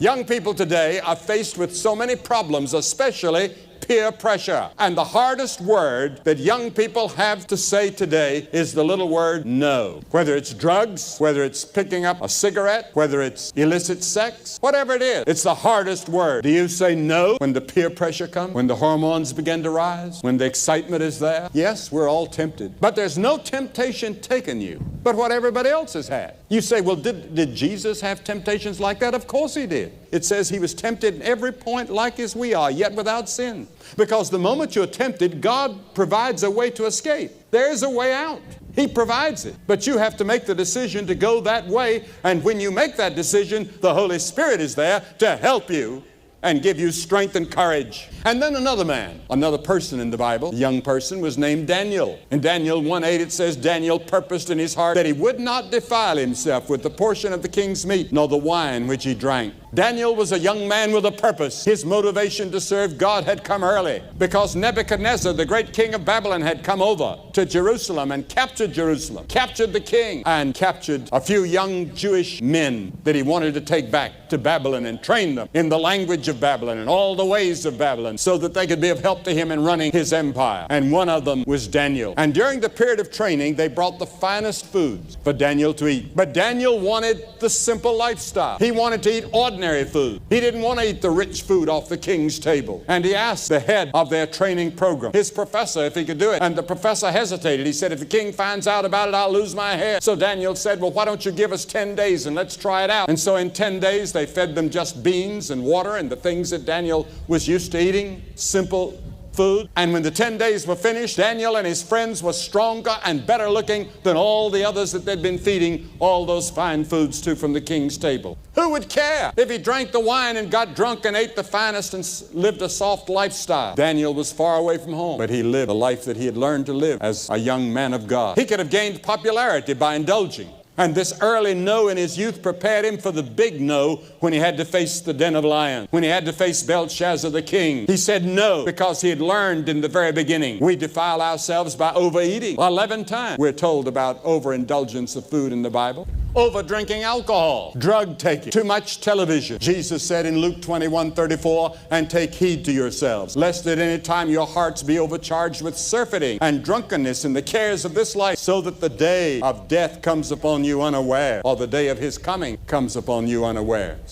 Young people today are faced with so many problems, especially peer pressure. And the hardest word that young people have to say today is the little word no. Whether it's drugs, whether it's picking up a cigarette, whether it's illicit sex, whatever it is, it's the hardest word. Do you say no when the peer pressure comes, when the hormones begin to rise, when the excitement is there? Yes, we're all tempted. But there's no temptation taken you but what everybody else has had. You say, well, did Jesus have temptations like that? Of course he did. It says he was tempted in every point like as we are, yet without sin. Because the moment you're tempted, God provides a way to escape. There's a way out. He provides it. But you have to make the decision to go that way. And when you make that decision, the Holy Spirit is there to help you and give you strength and courage. And then another person in the Bible, a young person, was named Daniel. In Daniel 1:8 it says, Daniel purposed in his heart that he would not defile himself with the portion of the king's meat, nor the wine which he drank. Daniel was a young man with a purpose. His motivation to serve God had come early because Nebuchadnezzar, the great king of Babylon, had come over to Jerusalem and captured Jerusalem, captured the king, and captured a few young Jewish men that he wanted to take back to Babylon and train them in the language of Babylon and all the ways of Babylon so that they could be of help to him in running his empire. And one of them was Daniel. And during the period of training, they brought the finest foods for Daniel to eat. But Daniel wanted the simple lifestyle. He wanted to eat ordinary food. He didn't want to eat the rich food off the king's table. And he asked the head of their training program, his professor, if he could do it. And the professor hesitated. He said, if the king finds out about it, I'll lose my head. So Daniel said, well, why don't you give us 10 days and let's try it out. And so in 10 days, they fed them just beans and water and the things that Daniel was used to eating, simple food. And when the 10 days were finished, Daniel and his friends were stronger and better looking than all the others that they'd been feeding all those fine foods to from the king's table. Who would care if he drank the wine and got drunk and ate the finest and lived a soft lifestyle? Daniel was far away from home, but he lived a life that he had learned to live as a young man of God. He could have gained popularity by indulging. And this early no in his youth prepared him for the big no when he had to face the den of lions, when he had to face Belshazzar the king. He said no because he had learned in the very beginning. We defile ourselves by overeating. 11 times we're told about overindulgence of food in the Bible. Over drinking alcohol, drug taking, too much television. Jesus said in Luke 21:34, and take heed to yourselves, lest at any time your hearts be overcharged with surfeiting and drunkenness and the cares of this life, so that the day of death comes upon you unaware, or the day of his coming comes upon you unaware.